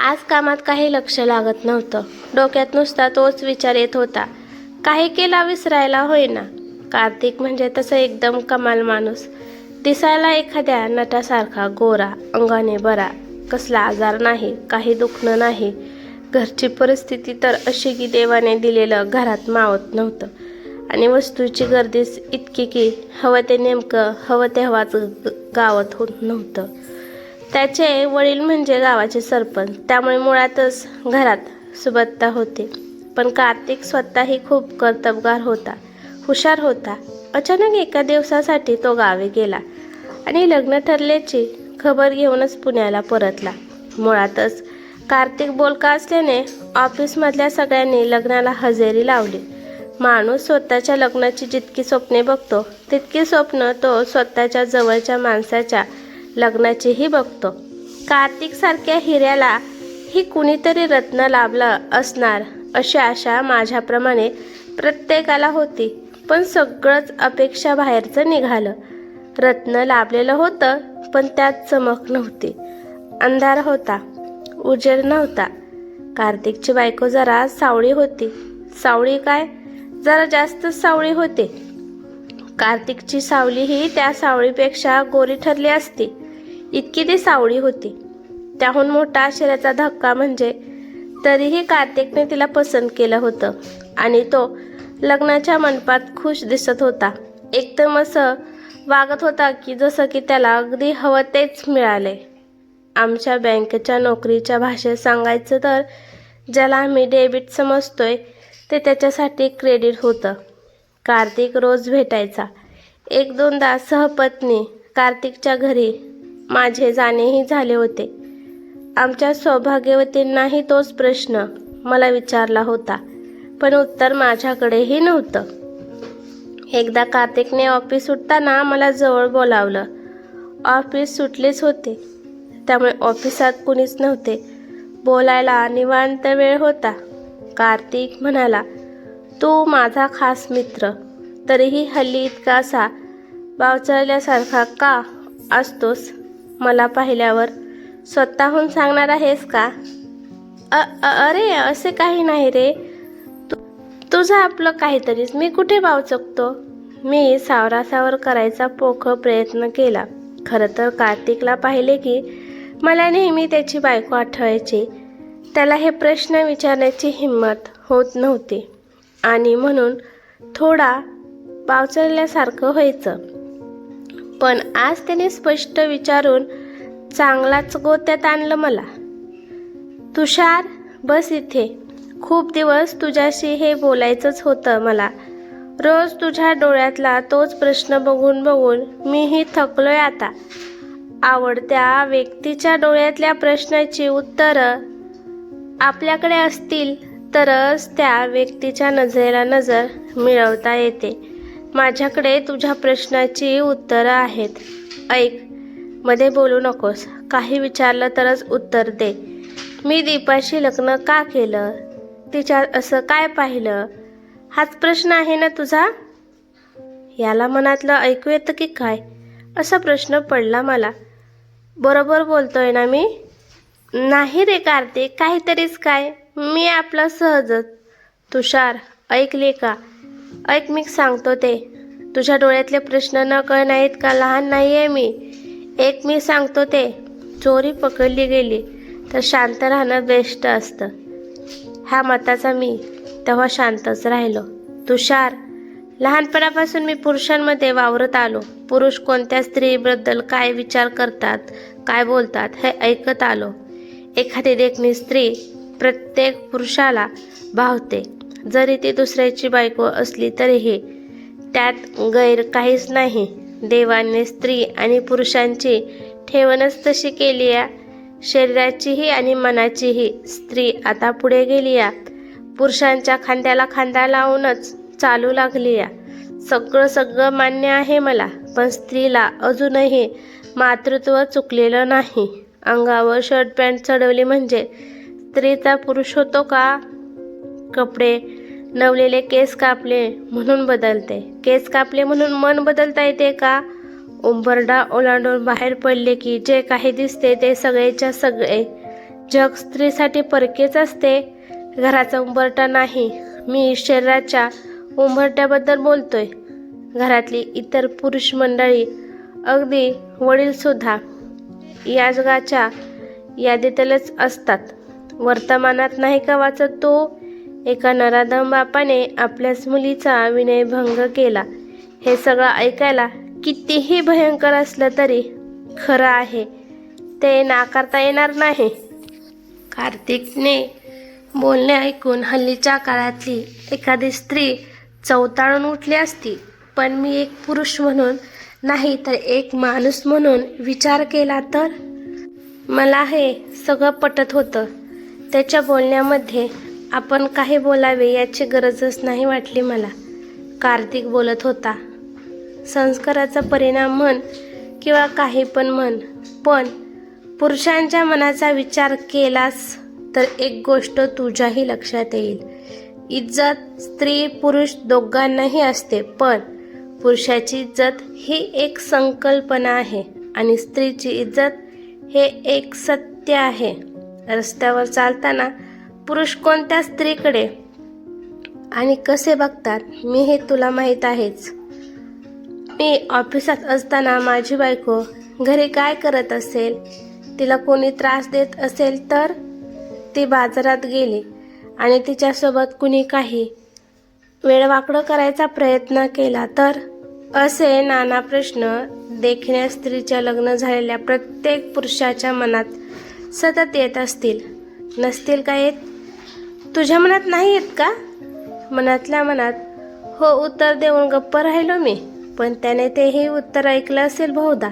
आज कामात काही लक्ष लागत नव्हतं. डोक्यात नुसता तोच विचार येत होता. काही केला विसरायला होईना. कार्तिक म्हणजे तसं एकदम कमाल माणूस. दिसायला एखाद्या नटासारखा, गोरा, अंगाने बरा, कसला आजार नाही, काही दुखणं नाही. घरची परिस्थिती तर अशी की देवाने दिलेलं घरात मावत नव्हतं आणि वस्तूची गर्दीच इतकी की हवं ते नेमकं हवं तेव्हाच गावत होत नव्हतं. त्याचे वडील म्हणजे गावाचे सरपंच, त्यामुळे मुळातच घरात सुबत्ता होती. पण कार्तिक स्वतःही खूप कर्तबगार होता, हुशार होता. अचानक एका दिवसासाठी तो गावी गेला आणि लग्न ठरल्याची खबर घेऊनच पुण्याला परतला. मुळातच कार्तिक बोलका असल्याने ऑफिसमधल्या सगळ्यांनी लग्नाला हजेरी लावली. माणूस स्वतःच्या लग्नाची जितकी स्वप्ने बघतो तितकी स्वप्न तो स्वतःच्या जवळच्या माणसाच्या लग्नाचीही बघतो. कार्तिक सारख्या हिऱ्याला ही कुणीतरी रत्न लाभलं असणार अशी आशा माझ्याप्रमाणे प्रत्येकाला होती. पण सगळंच अपेक्षा बाहेरचं निघालं. रत्न लाभलेलं होतं पण त्यात चमक नव्हती. अंधार होता, उजेड नव्हता. कार्तिकची बायको जरा सावळी होती. सावळी काय, जरा जास्तच सावळी होती. कार्तिकची सावली ही त्या सावळीपेक्षा गोरी ठरली असती, इतकी ती सावळी होती. त्याहून मोठा आश्चर्याचा धक्का म्हणजे तरीही कार्तिकने तिला पसंत केलं होतं आणि तो लग्नाच्या मंडपात खुश दिसत होता. एकदम असं वागत होता की जसं की त्याला अगदी हवं तेच मिळाले. आमच्या बँकेच्या नोकरीच्या भाषेत सांगायचं तर ज्याला आम्ही डेबिट समजतोय ते त्याच्यासाठी क्रेडिट होतं. कार्तिक रोज भेटायचा. एक दोनदा सहपत्नी कार्तिकच्या घरी माझे जाणेही झाले होते. आमच्या सौभाग्यवतींनाही तोच प्रश्न मला विचारला होता, पण उत्तर माझ्याकडेही नव्हतं. एकदा कार्तिकने ऑफिस सुटताना मला जवळ बोलावलं. ऑफिस सुटलेच होते, त्यामुळे ऑफिसात कुणीच नव्हते. बोलायला निवांत वेळ होता. कार्तिक म्हणाला, तू माझा खास मित्र, तरीही हल्ली इतका असा बावचळल्यासारखा का असतोस? मला पाहिल्यावर स्वतःहून सांगणार आहेस का? अरे असे काही नाही रे, तुझं आपलं काहीतरीच. मी कुठे बावचकतो? मी सावरासावर करायचा पोखळ प्रयत्न केला. खरं तर कार्तिकला पाहिले की मला नेहमी त्याची बायको आठवायची. त्याला हे प्रश्न विचारण्याची हिंमत होत नव्हती आणि म्हणून थोडा बावचळल्यासारखं व्हायचं. पण आज त्याने स्पष्ट विचारून चांगलाच गोत्यात आणलं मला. तुषार, बस इथे. खूप दिवस तुझ्याशी हे बोलायचंच होतं मला. रोज तुझ्या डोळ्यातला तोच प्रश्न बघून बघून मीही थकलोय आता. आवडत्या व्यक्तीच्या डोळ्यातल्या प्रश्नाची उत्तरं आपल्याकडे असतील तरच त्या व्यक्तीच्या नजरेला नजर मिळवता येते. माझ्याकडे तुझ्या प्रश्नाची उत्तरं आहेत. ऐक, मध्ये बोलू नकोस. काही विचारलं तरच उत्तर दे. मी दीपाशी लग्न का केलं? तिच्यात असं काय पाहिलं? हाच प्रश्न आहे ना तुझा? याला मनातलं ऐकू येतं की काय, असा प्रश्न पडला मला. बरोबर बोलतोय ना मी? नाही रे कार्तिक, काहीतरीच काय. मी आपला सहजच. तुषार, ऐकले का? ऐक, मी सांगतो ते. तुझ्या डोळ्यातले प्रश्न न कळ नाहीत का? लहान नाही आहे मी. एक मी सांगतो ते. चोरी पकडली गेली तर शांत राहणं बेस्ट असतं. ह्या मताचा मी तेव्हा शांतच राहिलो. तुषार, लहानपणापासून मी पुरुषांमध्ये वावरत आलो. पुरुष कोणत्या स्त्रीबद्दल काय विचार करतात, काय बोलतात हे ऐकत आलो. एखादी देखणी स्त्री प्रत्येक पुरुषाला भावते, जरी ती दुसऱ्याची बायको असली तरीही. त्यात गैर काहीच नाही. देवाने स्त्री आणि पुरुषांची ठेवणच तशी केली आहे, शरीराचीही आणि मनाचीही. स्त्री आता पुढे गेली आहे, पुरुषांच्या खांद्याला खांदा लावूनच चालू लागली आहे. सगळं मान्य आहे मला, पण स्त्रीला अजूनही मातृत्व चुकलेलं नाही. अंगावर शर्ट पॅन्ट चढवली म्हणजे स्त्रीचा पुरुष होतो का? कपडे नवलेले केस कापले म्हणून बदलते, केस कापले म्हणून मन बदलता येते का? उंबरडा ओलांडून बाहेर पडले की जे काही दिसते ते सगळेच्या सगळे जग स्त्रीसाठी परकेच असते, घराचा उंबरठा नाही. मी शरीराच्या उंबरठ्याबद्दल बोलतोय. घरातली इतर पुरुष मंडळी, अगदी वडीलसुद्धा या जगाच्या यादीतलेच असतात. वर्तमानात नाही का वाचत तो, एका नराधम बापाने आपल्याच मुलीचा विनयभंग केला. हे सगळं ऐकायला कितीही भयंकर असलं तरी खरं आहे, ते नाकारता येणार नाही. कार्तिकने बोलणे ऐकून हल्लीच्या काळातली एखादी स्त्री चवताळून उठली असती, पण मी एक पुरुष म्हणून नाही तर एक माणूस म्हणून विचार केला तर मला हे सगळं पटत होतं. त्याच्या बोलण्यामध्ये आपण काही बोलावे याची गरजच नाही वाटली मला. कार्तिक बोलत होता. संस्काराचा परिणाम म्हण किंवा काही पण म्हण, पण पुरुषांच्या मनाचा विचार केलास तर एक गोष्ट तुझ्याही लक्षात येईल. इज्जत स्त्री पुरुष दोघांनाही असते, पण पुरुषाची इज्जत ही एक संकल्पना आहे आणि स्त्रीची इज्जत हे एक सत्य आहे. रस्त्यावर चालताना पुरुष कोणत्या स्त्रीकडे आणि कसे बघतात मी हे तुला माहीत आहेच. मी ऑफिसात असताना माझी बायको घरी काय करत असेल, तिला कोणी त्रास देत असेल तर ती बाजारात गेली आणि तिच्यासोबत कुणी काही वेळवाकडं करायचा प्रयत्न केला तर, असे नाना प्रश्न देखण्या स्त्रीच्या लग्न झालेल्या प्रत्येक पुरुषाच्या मनात सतत येत असतील. नसतील का येत? तुझ्या मनात नाही येत का? मनातल्या मनात हो उत्तर देऊन गप्प राहिलो मी, पण त्याने तेही उत्तर ऐकलं असेल बहुधा.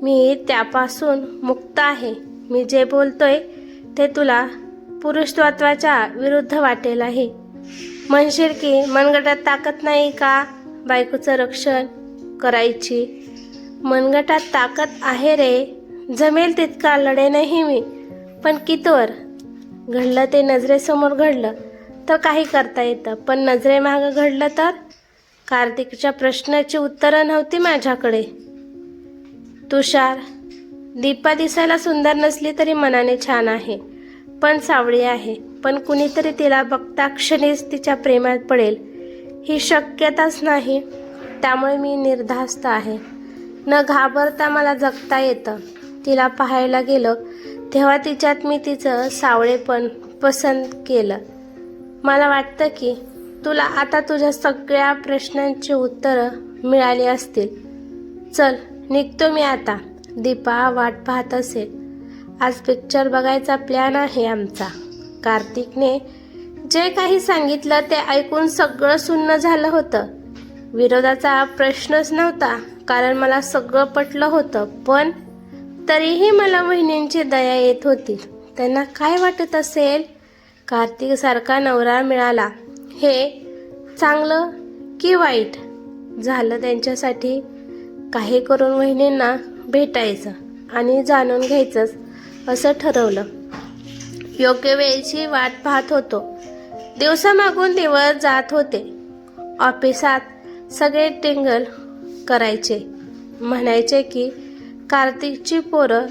मी त्यापासून मुक्त आहे. मी जे बोलतोय ते तुला पुरुषत्वाच्या विरुद्ध वाटेलही. म्हणशील की मनगटात ताकद नाही का बायकोचं रक्षण करायची? मनगटात ताकद आहे रे, जमेल तितका लढेनही मी, पण कितवर? घडलं ते नजरेसमोर घडलं तर काही करता येतं, पण नजरेमागं घडलं तर? कार्तिकच्या प्रश्नाची उत्तरं नव्हती माझ्याकडे. तुषार, दीपा दिसायला सुंदर नसली तरी मनाने छान आहे, पण सावळी आहे. पण कुणीतरी तिला बघता क्षणीच तिच्या प्रेमात पडेल ही शक्यताच नाही. त्यामुळे मी निर्धास्त आहे. न घाबरता मला जगता येतं. तिला पाहायला गेलं तेव्हा तिच्यात मी तिचं सावळेपण पसंत केलं. मला वाटतं की तुला आता तुझ्या सगळ्या प्रश्नांची उत्तरं मिळाली असतील. चल निघतो मी आता. दीपा वाट पाहत असेल. आज पिक्चर बघायचा प्लॅन आहे आमचा. कार्तिकने जे काही सांगितलं ते ऐकून सगळं सुन्न झालं होतं. विरोधाचा प्रश्नच नव्हता, कारण मला सगळं पटलं होतं. पण तरीही मला वहिनींची दया येत होती. त्यांना काय वाटत असेल? कार्तिकसारखा नवरा मिळाला हे चांगलं की वाईट झालं त्यांच्यासाठी? काही करून वहिनींना भेटायचं आणि जाणून घ्यायचंच असं ठरवलं. योग्य वेळेची वाट पाहत होतो. दिवसामागून दिवस जात होते. ऑफिसात सगळे टिंगल करायचे, म्हणायचे की कार्तिकची पोरं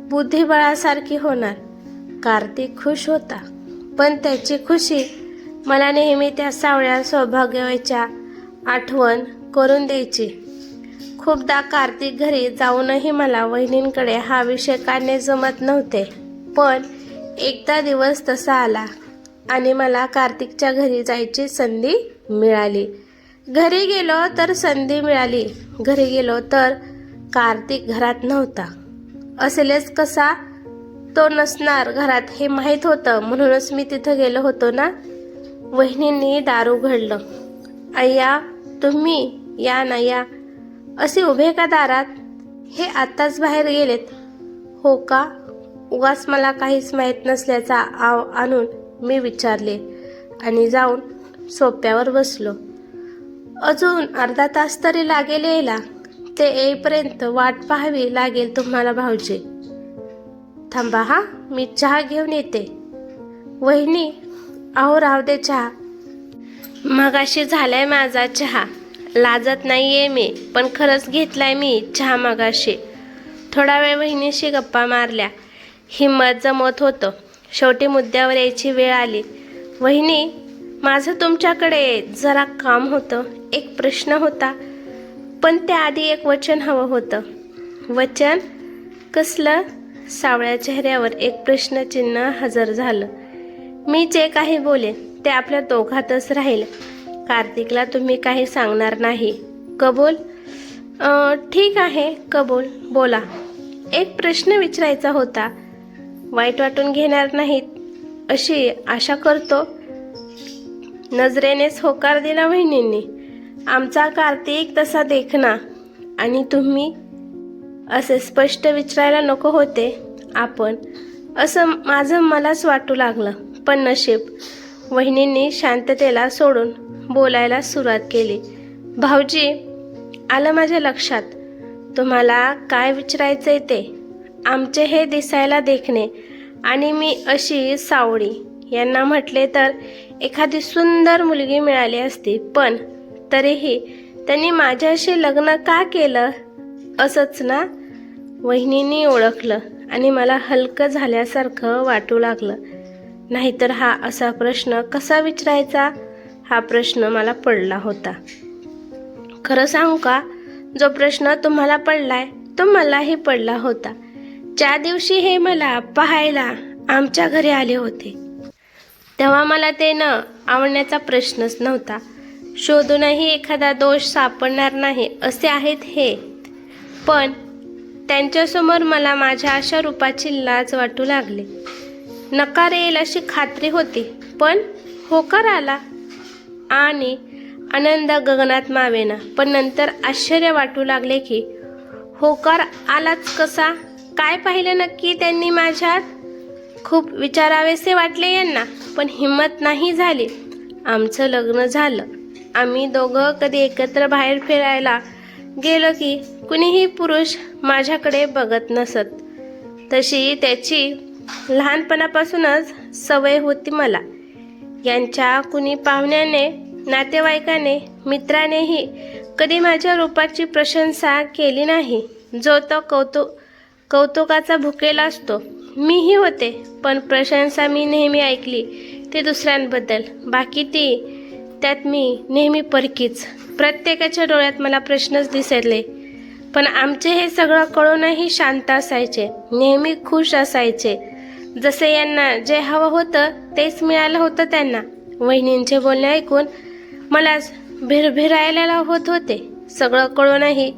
बुद्धिबळासारखी होणार. कार्तिक खुश होता, पण त्याची खुशी मला नेहमी त्या सावळ्या सौभाग्याच्या आठवण करून द्यायची. खूपदा कार्तिक घरी जाऊनही मला वहिनींकडे हा विषय काढणे जमत नव्हते. पण एकदा दिवस तसा आला आणि मला कार्तिकच्या घरी जायची संधी मिळाली. घरी गेलो तर संधी मिळाली. घरी गेलो तर कार्तिक घरात नव्हता. असेलच कसा तो नसणार घरात हे माहीत होतं, म्हणूनच मी तिथं गेलो होतो ना. वहिनींनी दार उघडलं. अय्या तुम्ही या ना या. असे उभे का दारात? हे आत्ताच बाहेर गेलेत. हो का? उगाच मला काहीच माहीत नसल्याचा आव आणून मी विचारले आणि जाऊन सोप्यावर बसलो. अजून अर्धा तास तरी लागेल यायला. ते येईपर्यंत वाट पाहावी लागेल तुम्हाला भाऊजी. थांबा हा, मी चहा घेऊन येते. वहिनी, अहो राहू दे चहा. मगाशी झालाय माझा चहा. लाजत नाहीये मी, पण खरंच घेतलाय मी चहा मगाशी. थोडा वेळ वहिनीशी गप्पा मारल्या. हिंमत जमवत होतं. शेवटी मुद्द्यावर यायची वेळ आली. वहिनी, माझं तुमच्याकडे जरा काम होतं. एक प्रश्न होता, पण त्याआधी एक वचन हवं होतं. वचन कसलं? सावळ्या चेहऱ्यावर एक प्रश्नचिन्ह हजर झालं. मी जे काही बोलेन ते आपल्या दोघातच राहील. कार्तिकला तुम्ही काही सांगणार नाही, कबूल? ठीक आहे, कबूल. बोला. एक प्रश्न विचारायचा होता. वाईट वाटून घेणार नाहीत अशी आशा करतो. नजरेनेच होकार दिला वहिनींनी. आमचा कार्तिक तसा देखना. आणि तुम्ही? असे स्पष्ट विचारायला नको होते आपण, असं माझं मलाच वाटू लागलं. पण नशीब, वहिनींनी शांततेला सोडून बोलायला सुरुवात केली. भाऊजी, आलं माझ्या लक्षात तुम्हाला काय विचारायचंय ते. आमचे हे दिसायला देखणे आणि मी अशी सावळी, यांना म्हटले तर एखादी सुंदर मुलगी मिळाली असती, पण तरीही त्यांनी माझ्याशी लग्न का केलं? असंच ना? वहिनींनी ओळखलं आणि मला हलकं झाल्यासारखं वाटू लागलं. नाहीतर हा असा प्रश्न कसा विचारायचा, हा प्रश्न मला पडला होता. खरं सांगू का, जो प्रश्न तुम्हाला पडलाय तो मलाही पडला होता. ज्या दिवशी हे मला पाहायला आमच्या घरी आले होते, तेव्हा मला ते न आवडण्याचा प्रश्नच नव्हता. शोधूनही एखादा दोष सापडणार नाही असे आहेत हे. पण त्यांच्यासमोर मला माझ्या अशा रूपाची लाज वाटू लागली. नकार येईल अशी खात्री होती, पण होकार आला आणि आनंद गगनात मावेना. पण नंतर आश्चर्य वाटू लागले की होकार आलाच कसा? काय पाहिलं नक्की त्यांनी माझ्यात? खूप विचारावेसे वाटले यांना, पण हिंमत नाही झाली. आमचं लग्न झालं. आम्ही दोघं कधी एकत्र बाहेर फिरायला गेलो की कुणीही पुरुष माझ्याकडे बघत नसत. तशी त्याची लहानपणापासूनच सवय होती मला. यांच्या कुणी पाहुण्याने, नातेवाईकाने, मित्रानेही कधी माझ्या रूपाची प्रशंसा केली नाही. जो तो कौतुकाचा भुकेला असतो, मीही होते. पण प्रशंसा मी नेहमी ऐकली ते दुसऱ्यांबद्दल. बाकी त्यात मी नेहमी परकीच. प्रत्येकाच्या डोळ्यात मला प्रश्नच दिसले. पण आमचे हे सगळं कळूनही शांत असायचे, नेहमी खुश असायचे. जसे यांना जे हवं होतं तेच मिळालं होतं त्यांना. वहिनींचे बोलणे ऐकून मलाच भिरभिरायला होत होते. सगळं कळूनही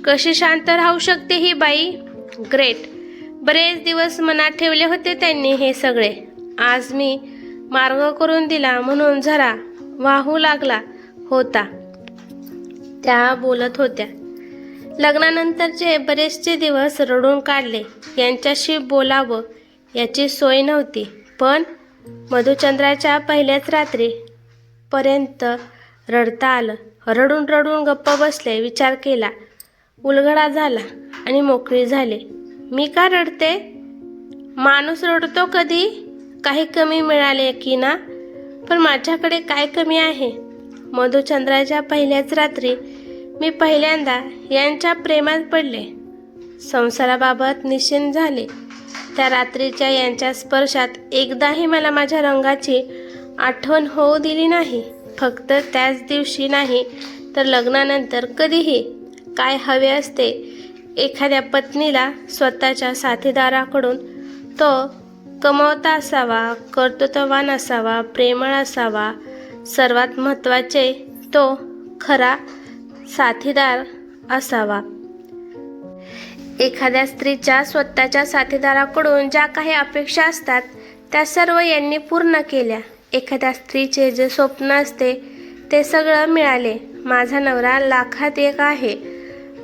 कशी शांत राहू शकते ही बाई? ग्रेट. बरेच दिवस मनात ठेवले होते त्यांनी हे सगळे. आज मी मार्ग करून दिला म्हणून जरा वाहू लागला होता. त्या बोलत होत्या. लग्नानंतरचे बरेचसे दिवस रडून काढले. यांच्याशी बोलावं याची सोय नव्हती. पण मधुचंद्राच्या पहिल्याच रात्री पर्यंत रडता आलं. रडून रडून गप्प बसले. विचार केला, उलगडा झाला आणि मोकळी झाले. मी का रडते? माणूस रडतो कधी? काही कमी मिळाले की ना? पण माझ्याकडे काय कमी आहे? मधुचंद्राच्या पहिल्याच रात्री मी पहिल्यांदा यांच्या प्रेमात पडले. संसाराबाबत निश्चिंत झाले. त्या रात्रीच्या यांच्या स्पर्शात एकदाही मला माझ्या रंगाची आठवण होऊ दिली नाही. फक्त त्याच दिवशी नाही तर लग्नानंतर कधीही. काय हवे असते एखाद्या पत्नीला? स्वतःच्या साथीदाराकडून तो कमवता असावा, कर्तृत्ववान असावा, प्रेमळ असावा. सर्वात महत्त्वाचे, तो खरा साथीदार असावा. एखाद्या स्त्रीच्या स्वतःच्या साथीदाराकडून ज्या काही अपेक्षा असतात त्या सर्व यांनी पूर्ण केल्या. एखाद्या स्त्रीचे जे स्वप्न असते ते सगळं मिळाले. माझा नवरा लाखात एक आहे.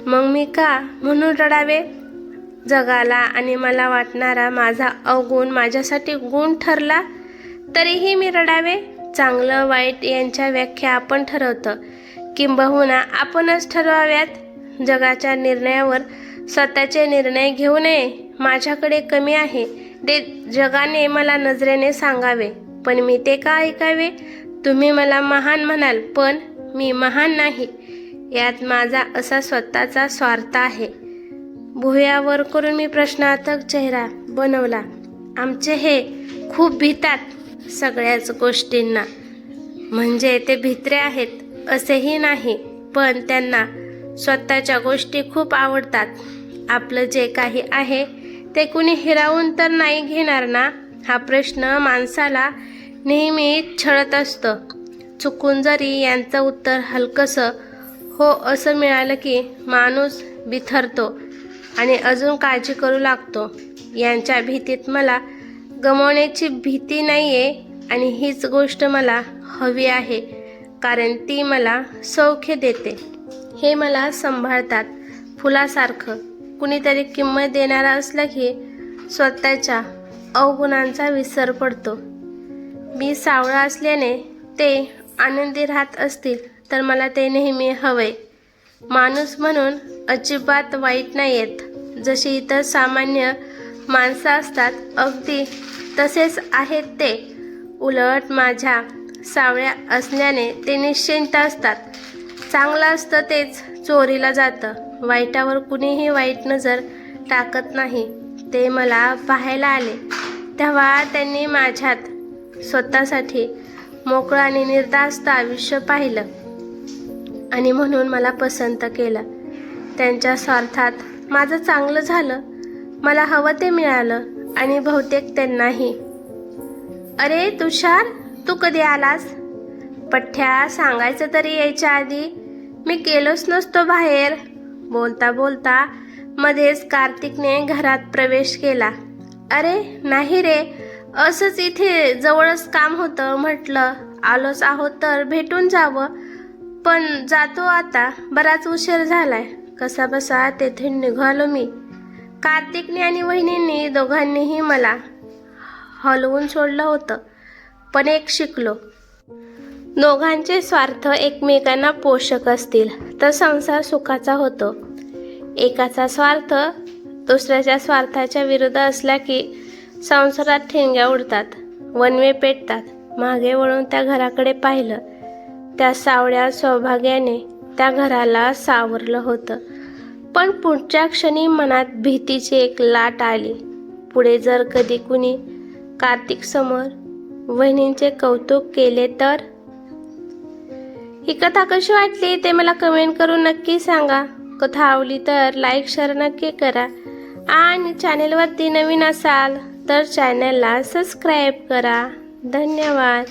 मग मी का म्हणून रडावे? जगाला आणि मला वाटणारा माझा अवगुण माझ्यासाठी गुण ठरला तरीही मी रडावे? चांगलं वाईट यांच्या व्याख्या आपण ठरवतो, किंबहुना आपणच ठरवाव्यात. जगाच्या निर्णयावर स्वतःचे निर्णय घेऊ नये. माझ्याकडे कमी आहे ते जगाने मला नजरेने सांगावे, पण मी ते का ऐकावे? तुम्ही मला महान म्हणाल, पण मी महान नाही. यात माझा असा स्वतःचा स्वार्थ आहे. भुवयावर करून मी प्रश्नार्थक चेहरा बनवला. आमचे हे खूप भीतात सगळ्याच गोष्टींना. म्हणजे ते भित्रे आहेत असेही नाही, पण त्यांना स्वतःच्या गोष्टी खूप आवडतात. आपलं जे काही आहे ते कुणी हिरावून तर नाही घेणार ना, हा प्रश्न माणसाला नेहमी छळत असतो. चुकून जरी यांचं उत्तर हलकंसं हो असं मिळालं की माणूस बिथरतो आणि अजून काळजी करू लागतो. यांच्या भीतीत मला गमावण्याची भीती नाही आहे आणि हीच गोष्ट मला हवी आहे, कारण ती मला सौख्य देते. हे मला सांभाळतात फुलासारखं. कुणीतरी किंमत देणारा असलं की स्वतःच्या अवगुणांचा विसर पडतो. मी सावळा असल्याने ते आनंदी राहत असतील तर मला ते नेहमी हवंय. माणूस म्हणून अजिबात वाईट नाही आहेत. जशी इतर सामान्य माणसं असतात अगदी तसेच आहेत ते. उलट माझ्या सावळ्या असल्याने ते निश्चिंत असतात. चांगलं असतं तेच चोरीला जातं. वाईटावर कुणीही वाईट नजर टाकत नाही. ते मला पाहायला आले तेव्हा त्यांनी माझ्यात स्वतःसाठी मोकळं आणि निर्धास्त आयुष्य पाहिलं आणि म्हणून मला पसंत केलं. त्यांच्या स्वार्थात माझं चांगलं झालं, मला हवं ते मिळालं आणि बहुतेक त्यांनाही. अरे तुषार, तू कधी आलास? पठ्ठ्या, सांगायचं तरी यायच्या आधी. मी गेलोच नसतो बाहेर. बोलता बोलता मध्येच कार्तिकने घरात प्रवेश केला. अरे नाही रे, असंच इथे जवळच काम होतं, म्हटलं आलोच आहोत तर भेटून जावं. पण जातो आता, बराच उशीर झालाय. कसाबसा तेथे निघालो मी. कार्तिकने आणि वहिनींनी दोघांनीही मला हलवून सोडलं होतं. पण एक शिकलो, दोघांचे स्वार्थ एकमेकांना पोषक असतील तर संसार सुखाचा होतो. एकाचा स्वार्थ दुसऱ्याच्या स्वार्थाच्या विरुद्ध असला की संसारात ठिणग्या उडतात, वनवे पेटतात. मागे वळून त्या घराकडे पाहिलं. त्या सावळ्या सौभाग्याने त्या घराला सावरलं होतं. पण पुढच्या क्षणी मनात भीतीची एक लाट आली. पुढे जर कधी कुणी कार्तिक समोर वहिनींचे कौतुक केले तर? ही कथा कशी वाटली ते मला कमेंट करून नक्की सांगा. कथा आवडली तर लाईक शेअर नक्की करा आणि चॅनेलवरती नवीन असाल तर चॅनलला सबस्क्राईब करा. धन्यवाद.